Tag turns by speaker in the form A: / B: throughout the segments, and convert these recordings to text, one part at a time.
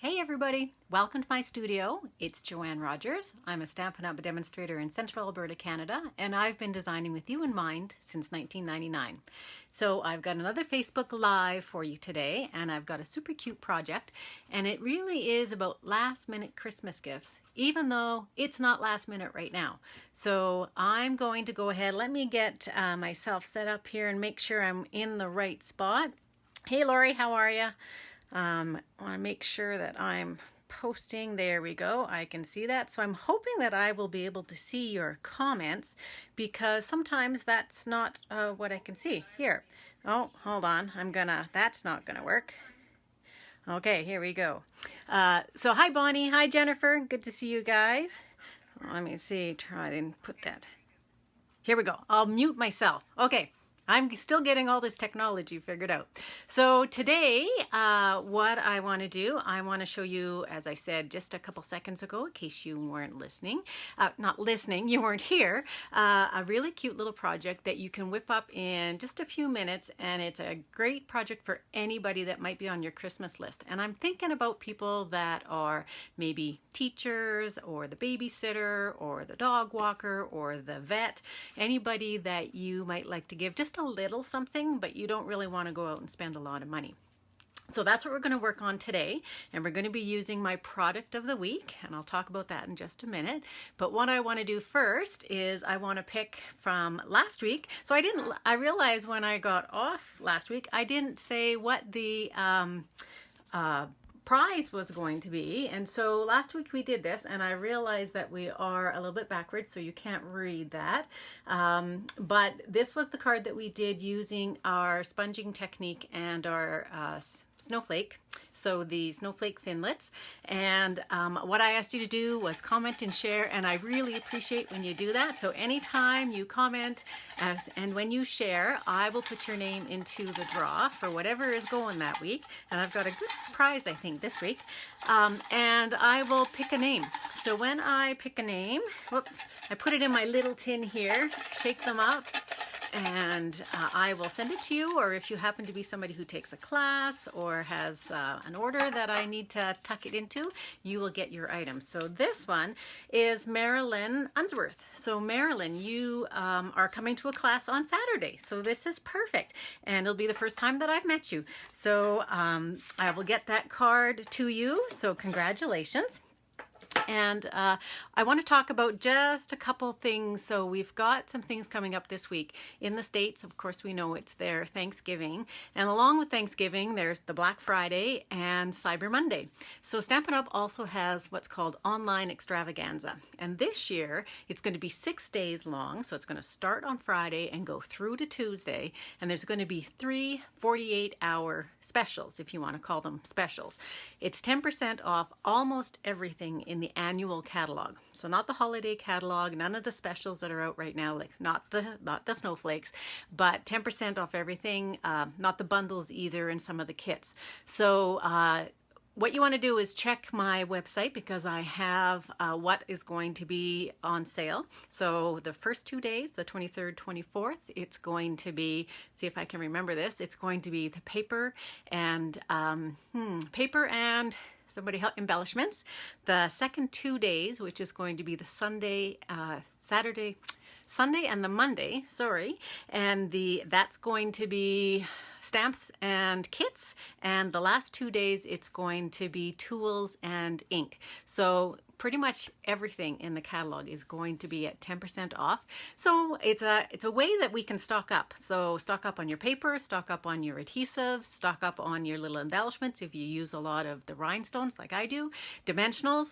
A: Hey everybody, welcome to my studio. It's Joanne Rogers. I'm a Stampin' Up! Demonstrator in Central Alberta, Canada, and I've been designing with you in mind since 1999. So I've got another Facebook Live for you today, and I've got a super cute project, and it really is about last minute Christmas gifts, even though it's not last minute right now. So I'm going to go ahead, let me get myself set up here and make sure I'm in the right spot. Hey Lori, how are you? I want to make sure that I'm posting. There we go. I can see that. So I'm hoping that I will be able to see your comments because sometimes that's not what I can see. Here. Oh, hold on. That's not gonna work. Okay, here we go. So hi Bonnie, hi Jennifer. Good to see you guys. Let me see, try and put that. Here we go. I'll mute myself. Okay. I'm still getting all this technology figured out. So today, what I want to do, I want to show you, as I said just a couple seconds ago, in case you weren't listening, you weren't here, a really cute little project that you can whip up in just a few minutes, and it's a great project for anybody that might be on your Christmas list. And I'm thinking about people that are maybe teachers or the babysitter or the dog walker or the vet, anybody that you might like to give just a little something, but you don't really want to go out and spend a lot of money. So that's what we're going to work on today, and we're going to be using my product of the week, and I'll talk about that in just a minute. But what I want to do first is I want to pick from last week. So I realized when I got off last week, I didn't say what the prize was going to be, and so last week we did this, and I realized that we are a little bit backwards, so you can't read that, but this was the card that we did using our sponging technique and our snowflake, so the snowflake thinlits. And what I asked you to do was comment and share, and I really appreciate when you do that. So anytime you comment and when you share, I will put your name into the draw for whatever is going that week. And I've got a good prize, I think, this week. And I will pick a name. So when I pick a name, whoops, I put it in my little tin here, shake them up, and I will send it to you, or if you happen to be somebody who takes a class or has an order that I need to tuck it into, you will get your item. So this one is Marilyn Unsworth. So Marilyn, you are coming to a class on Saturday, so this is perfect, and it'll be the first time that I've met you. So I will get that card to you, so congratulations. And I want to talk about just a couple things. So we've got some things coming up this week. In the States, of course, we know it's their Thanksgiving. And along with Thanksgiving, there's the Black Friday and Cyber Monday. So Stampin' Up! Also has what's called Online Extravaganza. And this year, it's going to be 6 days long. So it's going to start on Friday and go through to Tuesday. And there's going to be 3 48-hour specials, if you want to call them specials. It's 10% off almost everything in the annual catalog. So not the holiday catalog, none of the specials that are out right now, like not the snowflakes, but 10% off everything, not the bundles either, and some of the kits. So what you want to do is check my website, because I have what is going to be on sale. So the first 2 days, the 23rd, 24th, it's going to be, see if I can remember this, it's going to be the paper and somebody help embellishments. The second 2 days, which is going to be the Sunday and the Monday, sorry, and that's going to be stamps and kits, and the last 2 days it's going to be tools and ink. So pretty much everything in the catalog is going to be at 10% off. So it's a way that we can stock up. So stock up on your paper, stock up on your adhesives, stock up on your little embellishments if you use a lot of the rhinestones like I do, dimensional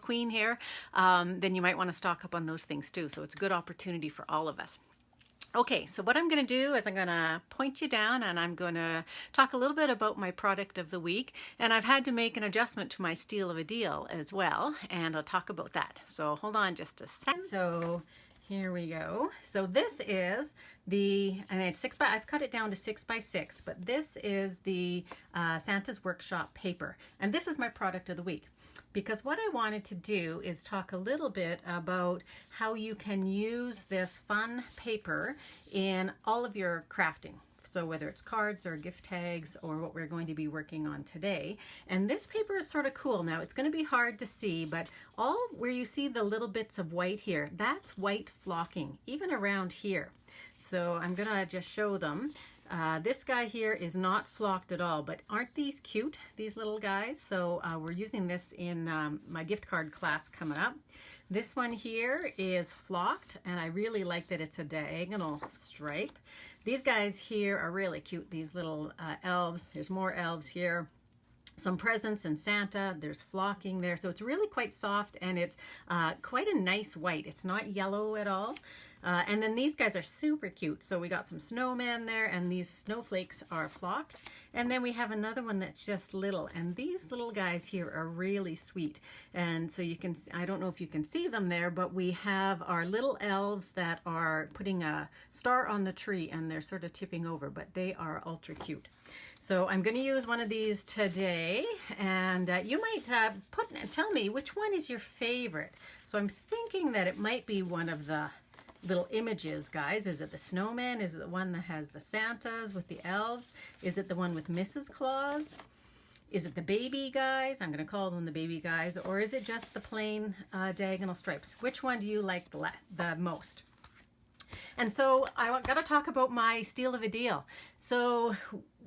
A: queen here, then you might want to stock up on those things too. So it's a good opportunity for all of us. Okay, so what I'm going to do is I'm going to point you down, and I'm going to talk a little bit about my product of the week, and I've had to make an adjustment to my steal of a deal as well, and I'll talk about that. So hold on just a second. So here we go. So this is and it's I've cut it down to 6 by 6, but this is the Santa's Workshop paper, and this is my product of the week. Because what I wanted to do is talk a little bit about how you can use this fun paper in all of your crafting. So whether it's cards or gift tags or what we're going to be working on today. And this paper is sort of cool. Now it's going to be hard to see, but all where you see the little bits of white here, that's white flocking, even around here. So I'm going to just show them. This guy here is not flocked at all, but aren't these cute, these little guys? So we're using this in my gift card class coming up. This one here is flocked, and I really like that it's a diagonal stripe. These guys here are really cute, these little elves. There's more elves here. Some presents and Santa. There's flocking there. So it's really quite soft, and it's quite a nice white. It's not yellow at all. And then these guys are super cute. So we got some snowmen there, and these snowflakes are flocked. And then we have another one that's just little, and these little guys here are really sweet. And so you can, I don't know if you can see them there, but we have our little elves that are putting a star on the tree, and they're sort of tipping over, but they are ultra cute. So I'm going to use one of these today, and you might tell me which one is your favorite. So I'm thinking that it might be one of the little images, guys. Is it the snowman? Is it the one that has the Santas with the elves? Is it the one with Mrs. Claus? Is it the baby guys? I'm going to call them the baby guys. Or is it just the plain diagonal stripes? Which one do you like the most? And so I got to talk about my steal of a deal. So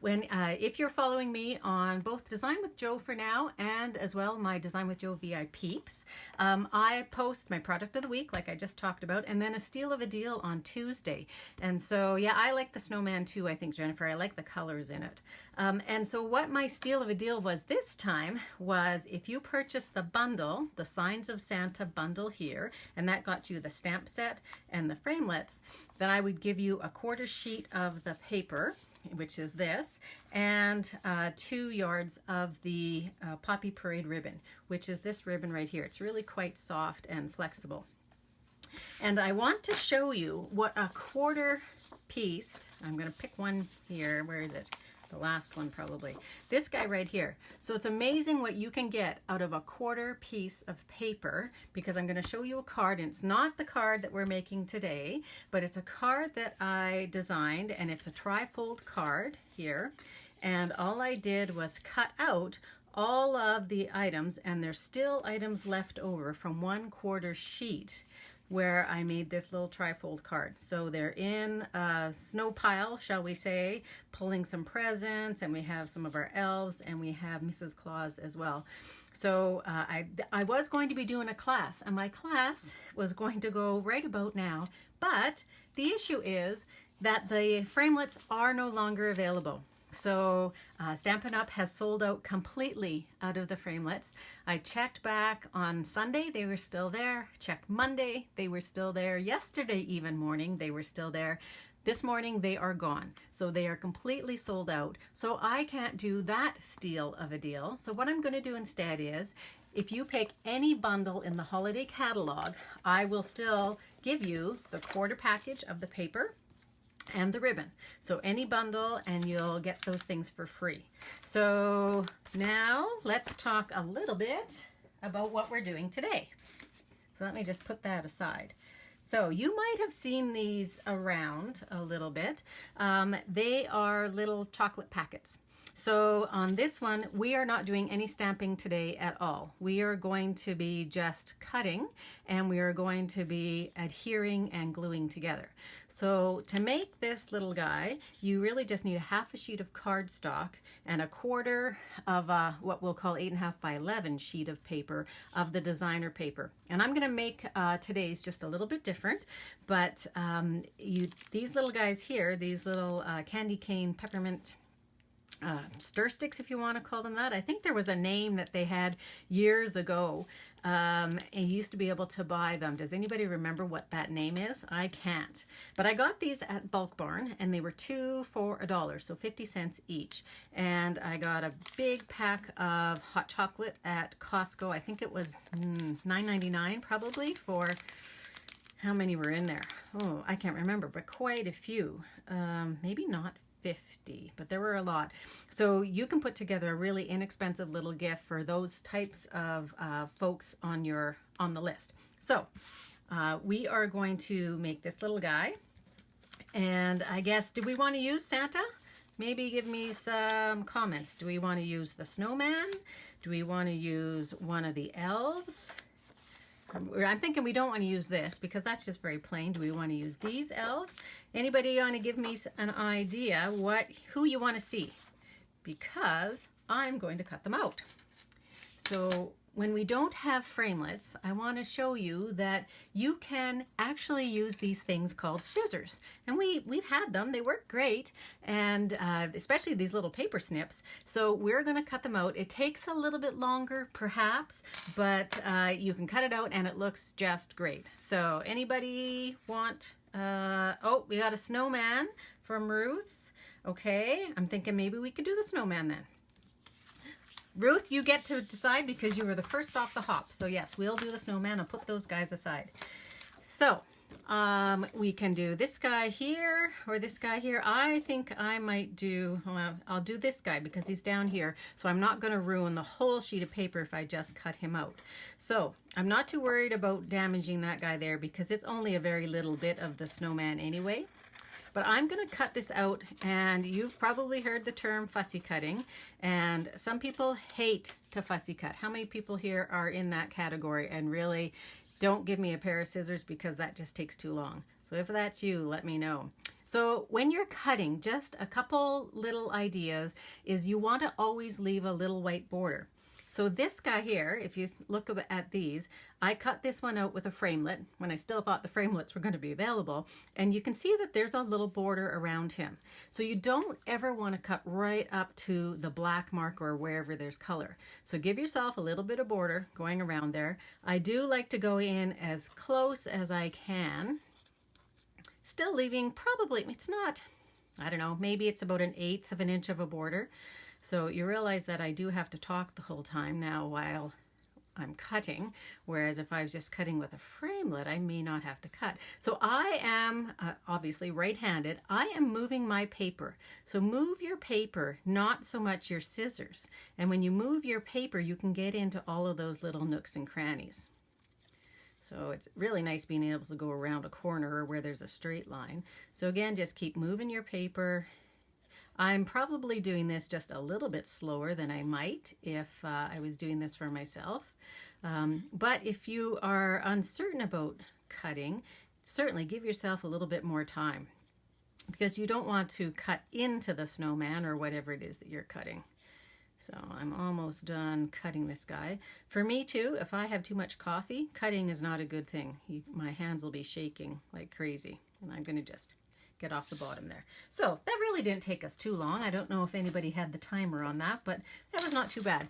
A: when if you're following me on both Design with Jo for now and as well my Design with Jo VI Peeps, I post my product of the week like I just talked about, and then a steal of a deal on Tuesday. And so yeah, I like the snowman too, I think, Jennifer. I like the colors in it. And so what my steal of a deal was this time was if you purchased the bundle, the Signs of Santa bundle here, and that got you the stamp set and the framelits, then I would give you a quarter sheet of the paper, which is this, and 2 yards of the Poppy Parade ribbon, which is this ribbon right here. It's really quite soft and flexible. And I want to show you what a quarter piece, I'm going to pick one here, where is it? The last one probably. This guy right here. So it's amazing what you can get out of a quarter piece of paper, because I'm going to show you a card, and it's not the card that we're making today, but it's a card that I designed, and it's a tri-fold card here. And all I did was cut out all of the items, and there's still items left over from 1/4 sheet where I made this little tri-fold card. So they're in a snow pile, shall we say, pulling some presents, and we have some of our elves, and we have Mrs. Claus as well. So I was going to be doing a class, and my class was going to go right about now, but the issue is that the framelits are no longer available. So Stampin' Up! Has sold out completely out of the framelits. I checked back on Sunday, they were still there. Checked Monday, they were still there. Yesterday even morning, they were still there. This morning, they are gone. So they are completely sold out. So I can't do that steal of a deal. So what I'm going to do instead is, if you pick any bundle in the holiday catalog, I will still give you the quarter package of the paper and the ribbon. So any bundle, and you'll get those things for free. So now let's talk a little bit about what we're doing today. So let me just put that aside. So you might have seen these around a little bit. They are little chocolate packets. So on this one, we are not doing any stamping today at all. We are going to be just cutting, and we are going to be adhering and gluing together. So to make this little guy, you really just need a 1/2 sheet of cardstock and 1/4 of what we'll call 8.5 by 11 sheet of paper of the designer paper. And I'm going to make today's just a little bit different, but these little guys here, these little candy cane peppermint stir sticks, if you want to call them that. I think there was a name that they had years ago, and you used to be able to buy them. Does anybody remember what that name is? I can't. But I got these at Bulk Barn, and they were 2 for $1, so 50 cents each. And I got a big pack of hot chocolate at Costco. I think it was $9.99 probably for, how many were in there? Oh, I can't remember, but quite a few. Maybe not 50, but there were a lot. So you can put together a really inexpensive little gift for those types of folks on the list. So we are going to make this little guy, And I guess, do we want to use Santa? Maybe give me some comments. Do we want to use the snowman? Do we want to use one of the elves? I'm thinking we don't want to use this because that's just very plain. Do we want to use these elves? Anybody want to give me an idea who you want to see? Because I'm going to cut them out. So when we don't have framelits, I want to show you that you can actually use these things called scissors. And we've had them, they work great, and especially these little paper snips. So we're going to cut them out. It takes a little bit longer, perhaps, but you can cut it out and it looks just great. So anybody want, oh, we got a snowman from Ruth. Okay, I'm thinking maybe we could do the snowman then. Ruth, you get to decide because you were the first off the hop. So yes, we'll do the snowman. I'll put those guys aside. So we can do this guy here or this guy here. I think I might do, well, I'll do this guy because he's down here. So I'm not going to ruin the whole sheet of paper if I just cut him out. So I'm not too worried about damaging that guy there because it's only a very little bit of the snowman anyway. But I'm going to cut this out, and you've probably heard the term fussy cutting, and some people hate to fussy cut. How many people here are in that category and really don't give me a pair of scissors because that just takes too long? So if that's you, let me know. So when you're cutting, just a couple little ideas is you want to always leave a little white border. So this guy here, if you look at these, I cut this one out with a framelit when I still thought the framelits were going to be available. And you can see that there's a little border around him. So you don't ever want to cut right up to the black mark or wherever there's color. So give yourself a little bit of border going around there. I do like to go in as close as I can. Still leaving probably, it's not, I don't know, maybe it's about 1/8 of an inch of a border. So you realize that I do have to talk the whole time now while I'm cutting, whereas if I was just cutting with a framelit, I may not have to cut. So I am obviously right-handed. I am moving my paper. So move your paper, not so much your scissors. And when you move your paper, you can get into all of those little nooks and crannies. So it's really nice being able to go around a corner or where there's a straight line. So again, just keep moving your paper. I'm probably doing this just a little bit slower than I might if I was doing this for myself. But if you are uncertain about cutting, certainly give yourself a little bit more time because you don't want to cut into the snowman or whatever it is that you're cutting. So I'm almost done cutting this guy. For me too, if I have too much coffee, cutting is not a good thing. My hands will be shaking like crazy, and I'm going to just get off the bottom there. So that really didn't take us too long. I don't know if anybody had the timer on that, but that was not too bad.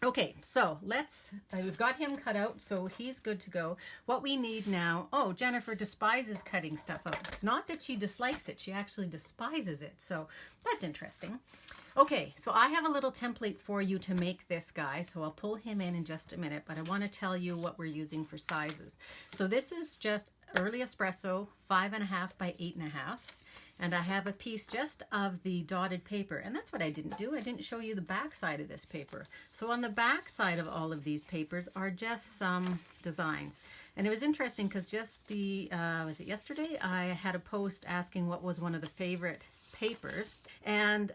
A: Okay, so we've got him cut out, so he's good to go. What we need now, oh, Jennifer despises cutting stuff out. It's not that she dislikes it, she actually despises it. So that's interesting. Okay, so I have a little template for you to make this guy, so I'll pull him in just a minute, but I want to tell you what we're using for sizes. So this is just early espresso, 5.5 by 8.5. And I have a piece just of the dotted paper. And that's what I didn't do. I didn't show you the back side of this paper. So on the back side of all of these papers are just some designs. And it was interesting because just was it yesterday? I had a post asking what was one of the favorite papers. And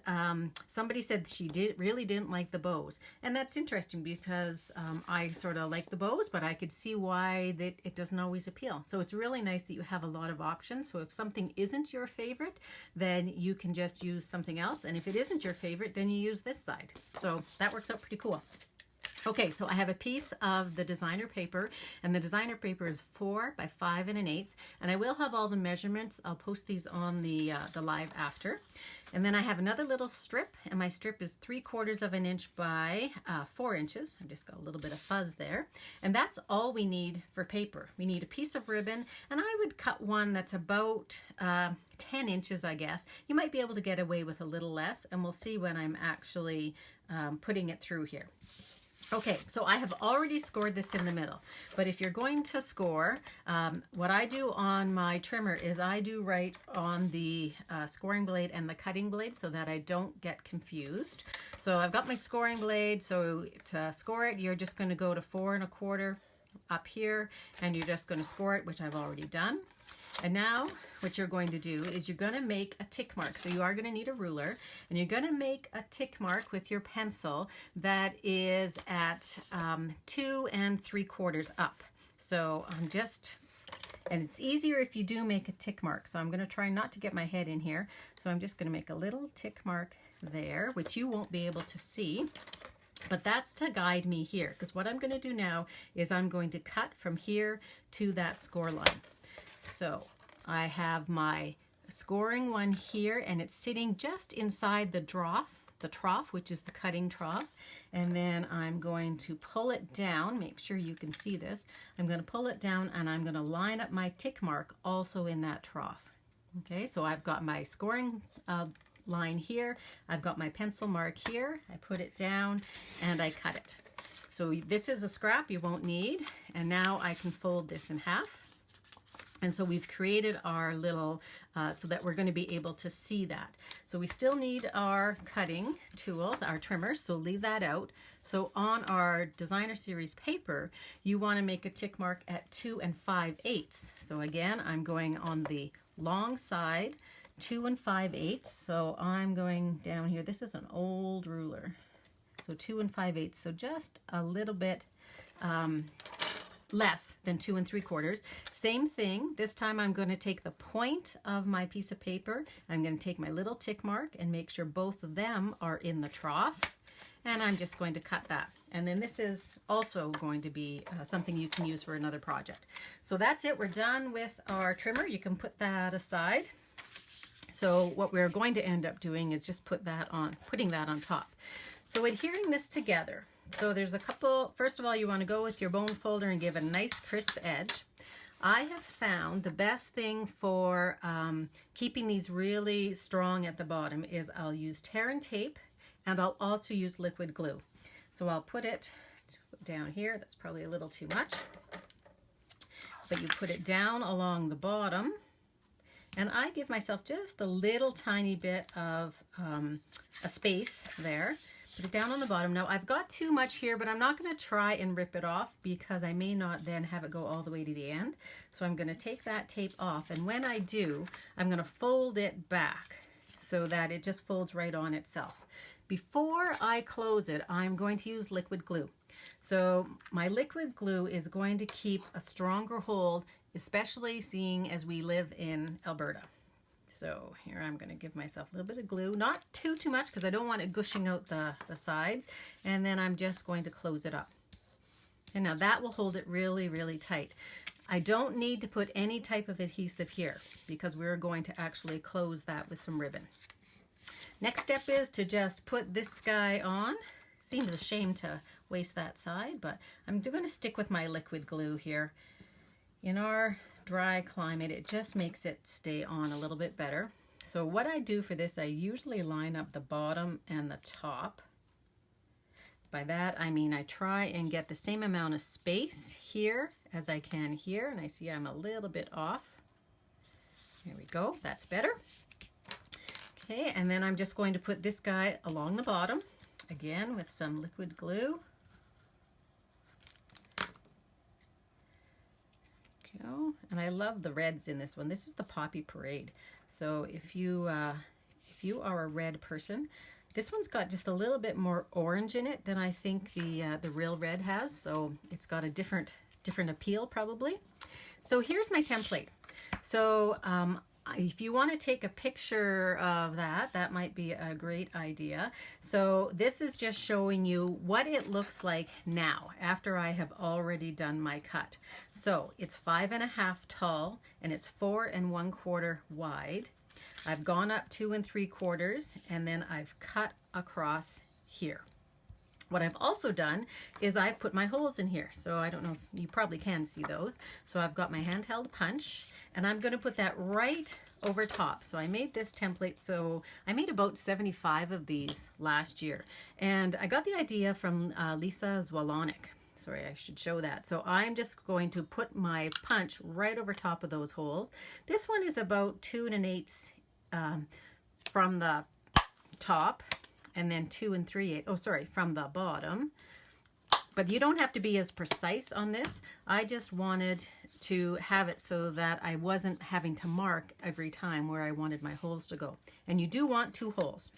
A: somebody said she really didn't like the bows. And that's interesting because I sort of like the bows, but I could see why it doesn't always appeal. So it's really nice that you have a lot of options. So if something isn't your favorite, then you can just use something else. And if it isn't your favorite, then you use this side. So that works out pretty cool. Okay, so I have a piece of the designer paper, and the designer paper is 4 by 5 1/8, and I will have all the measurements. I'll post these on the live after. And then I have another little strip, and my strip is 3/4 of an inch by 4 inches. I've just got a little bit of fuzz there. And that's all we need for paper. We need a piece of ribbon, and I would cut one that's about 10 inches, I guess. You might be able to get away with a little less, and we'll see when I'm actually putting it through here. Okay, so I have already scored this in the middle, but if you're going to score, what I do on my trimmer is I do right on the scoring blade and the cutting blade so that I don't get confused. So I've got my scoring blade, so to score it, you're just going to go to 4 1/4. up here, and you're just going to score it, which I've already done. And now what you're going to do is you're going to make a tick mark. So you are going to need a ruler, and you're going to make a tick mark with your pencil that is at 2 3/4 up. So and it's easier if you do make a tick mark. So I'm going to try not to get my head in here. So I'm just going to make a little tick mark there, which you won't be able to see. But that's to guide me here, because what I'm going to do now is I'm going to cut from here to that score line. So I have my scoring one here, and it's sitting just inside the trough, which is the cutting trough. And then I'm going to pull it down. Make sure you can see this. I'm going to pull it down, and I'm going to line up my tick mark also in that trough. Okay, so I've got my scoring line here. I've got my pencil mark here. I put it down and I cut it. So this is a scrap you won't need. And now I can fold this in half. And so we've created our little, so that we're going to be able to see that. So we still need our cutting tools, our trimmers, so leave that out. So on our designer series paper, you want to make a tick mark at 2 5/8. So again, I'm going on the long side, 2 5/8. So I'm going down here. This is an old ruler. So 2 5/8. So just a little bit less than 2 3/4. Same thing. This time I'm going to take the point of my piece of paper. I'm going to take my little tick mark and make sure both of them are in the trough. And I'm just going to cut that. And then this is also going to be something you can use for another project. So that's it. We're done with our trimmer. You can put that aside. So what we're going to end up doing is just putting that on top. So adhering this together. So there's a couple, first of all, you want to go with your bone folder and give it a nice crisp edge. I have found the best thing for keeping these really strong at the bottom is I'll use tear and tape, and I'll also use liquid glue. So I'll put it down here. That's probably a little too much. But you put it down along the bottom, and I give myself just a little tiny bit of a space there. Put it down on the bottom. Now I've got too much here, but I'm not going to try and rip it off because I may not then have it go all the way to the end. So I'm going to take that tape off, and when I do, I'm going to fold it back so that it just folds right on itself. Before I close it, I'm going to use liquid glue. So my liquid glue is going to keep a stronger hold, especially seeing as we live in Alberta. So here I'm going to give myself a little bit of glue, not too much because I don't want it gushing out the sides, and then I'm just going to close it up. And now that will hold it really, really tight. I don't need to put any type of adhesive here because we're going to actually close that with some ribbon. Next step is to just put this guy on. Seems a shame to waste that side, but I'm going to stick with my liquid glue here. In our dry climate, it just makes it stay on a little bit better. So what I do for this, I usually line up the bottom and the top. By that I mean I try and get the same amount of space here as I can here, and I see I'm a little bit off. There we go, that's better. Okay, and then I'm just going to put this guy along the bottom, again with some liquid glue. Go. And I love the reds in this one. This is the Poppy Parade. So if you are a red person, this one's got just a little bit more orange in it than I think the real red has. So it's got a different appeal probably. So here's my template. So if you want to take a picture of that, that might be a great idea. So this is just showing you what it looks like now after I have already done my cut. So it's 5.5 tall and it's 4 1/4 wide. I've gone up 2 3/4 and then I've cut across here. What I've also done is I've put my holes in here. So I don't know if you probably can see those. So I've got my handheld punch and I'm going to put that right over top. So I made this template. So I made about 75 of these last year. And I got the idea from Lisa Zwolonic. Sorry, I should show that. So I'm just going to put my punch right over top of those holes. This one is about 2 1/8 from the top, and then 2 3/8, from the bottom. But you don't have to be as precise on this. I just wanted to have it so that I wasn't having to mark every time where I wanted my holes to go. And you do want 2 holes.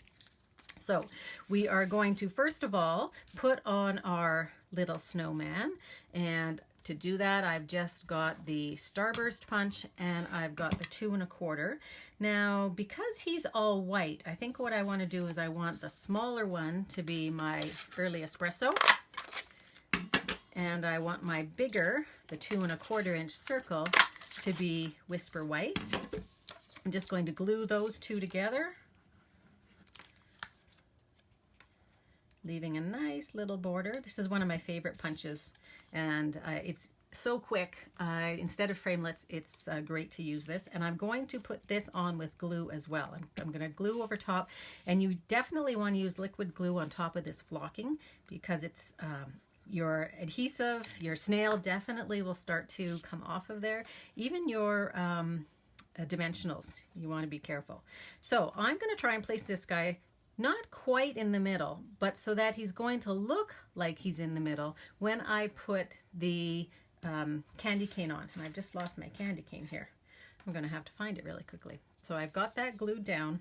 A: So we are going to first of all put on our little snowman, and to do that I've just got the Starburst punch and I've got the 2 1/4. Now because he's all white, I think what I want to do is I want the smaller one to be my early espresso, and I want my bigger, the 2 1/4 inch circle, to be Whisper White. I'm just going to glue those 2 together, leaving a nice little border. This is one of my favorite punches, and it's so quick. Instead of framelits, it's great to use this. And I'm going to put this on with glue as well. I'm going to glue over top, and you definitely want to use liquid glue on top of this flocking, because it's your adhesive, your snail definitely will start to come off of there. Even your dimensionals, you want to be careful. So I'm going to try and place this guy not quite in the middle, but so that he's going to look like he's in the middle when I put the candy cane on. And I've just lost my candy cane here. I'm going to have to find it really quickly. So I've got that glued down,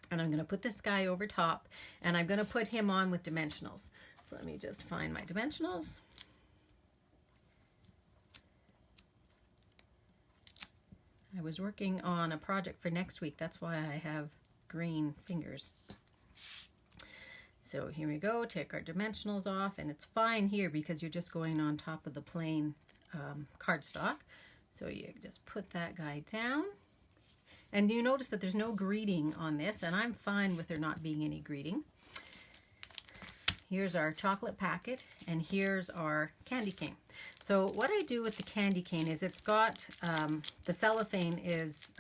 A: and I'm going to put this guy over top, and I'm going to put him on with dimensionals. So let me just find my dimensionals. I was working on a project for next week. That's why I have green fingers. So here we go, take our dimensionals off, and it's fine here because you're just going on top of the plain cardstock. So you just put that guy down, and you notice that there's no greeting on this, and I'm fine with there not being any greeting. Here's our chocolate packet, and here's our candy cane. So what I do with the candy cane is it's got, the cellophane is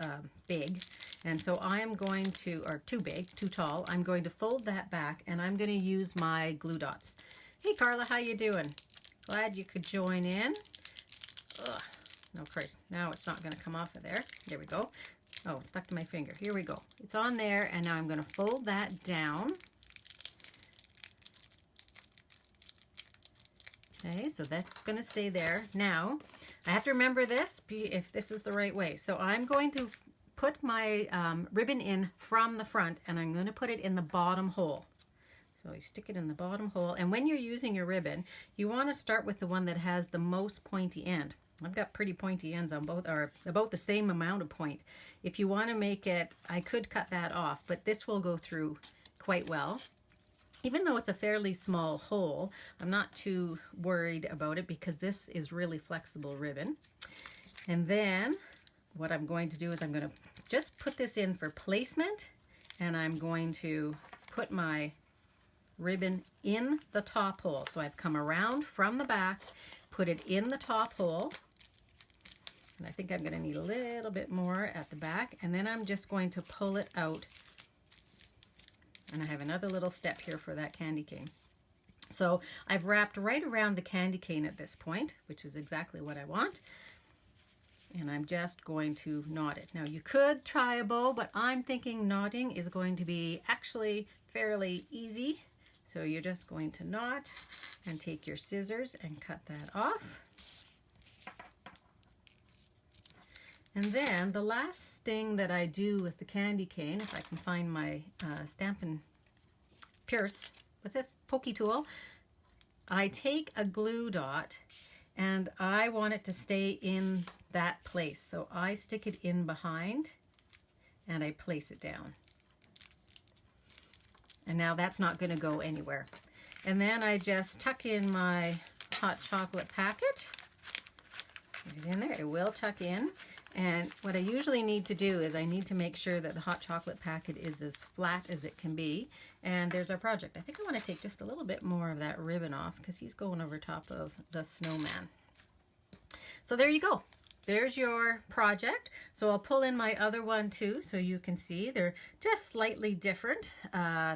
A: big, and so I'm going to, or too big, too tall, I'm going to fold that back, and I'm going to use my glue dots. Hey Carla, how you doing? Glad you could join in. Ugh. No, of course, now it's not going to come off of there. There we go. Oh, it's stuck to my finger. Here we go. It's on there, and now I'm going to fold that down. Okay, so that's going to stay there. Now, I have to remember this, if this is the right way. So I'm going to put my ribbon in from the front, and I'm going to put it in the bottom hole. So you stick it in the bottom hole, and when you're using your ribbon, you want to start with the one that has the most pointy end. I've got pretty pointy ends on both, or about the same amount of point. If you want to make it, I could cut that off, but this will go through quite well. Even though it's a fairly small hole, I'm not too worried about it because this is really flexible ribbon. And then what I'm going to do is I'm going to just put this in for placement, and I'm going to put my ribbon in the top hole. So I've come around from the back, put it in the top hole, and I think I'm going to need a little bit more at the back, and then I'm just going to pull it out. And I have another little step here for that candy cane. So I've wrapped right around the candy cane at this point, which is exactly what I want. And I'm just going to knot it. Now you could try a bow, but I'm thinking knotting is going to be actually fairly easy. So you're just going to knot and take your scissors and cut that off. And then the last thing that I do with the candy cane, if I can find my Stampin' Pierce, what's this? Pokey tool. I take a glue dot and I want it to stay in that place. So I stick it in behind and I place it down. And now that's not going to go anywhere. And then I just tuck in my hot chocolate packet. Get it in there. It will tuck in. And what I usually need to do is I need to make sure that the hot chocolate packet is as flat as it can be. And there's our project. I think I want to take just a little bit more of that ribbon off because he's going over top of the snowman. So there you go. There's your project. So I'll pull in my other one too so you can see they're just slightly different.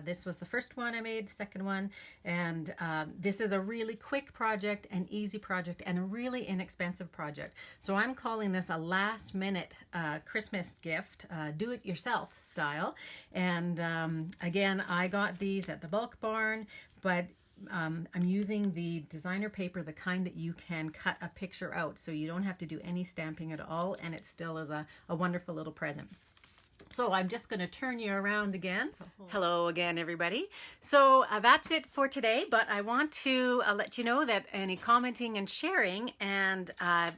A: This was the first one I made, the second one, and this is a really quick project, an easy project, and a really inexpensive project. So I'm calling this a last minute Christmas gift, do-it-yourself style. And again, I got these at the Bulk Barn, but I'm using the designer paper, the kind that you can cut a picture out, so you don't have to do any stamping at all, and it still is a wonderful little present. So I'm just going to turn you around again. Hello again, everybody. So that's it for today, but I want to let you know that any commenting and sharing, and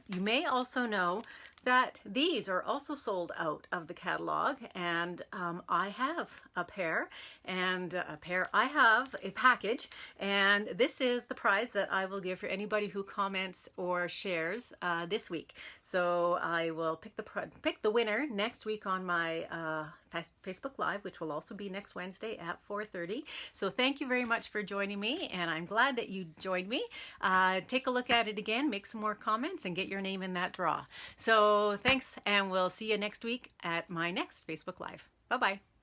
A: you may also know that these are also sold out of the catalog, and I have a pair, I have a package, and this is the prize that I will give for anybody who comments or shares this week. So I will pick the winner next week on my Facebook Live, which will also be next Wednesday at 4:30. So thank you very much for joining me, and I'm glad that you joined me. Take a look at it again, make some more comments, and get your name in that draw. So thanks, and we'll see you next week at my next Facebook Live. Bye-bye.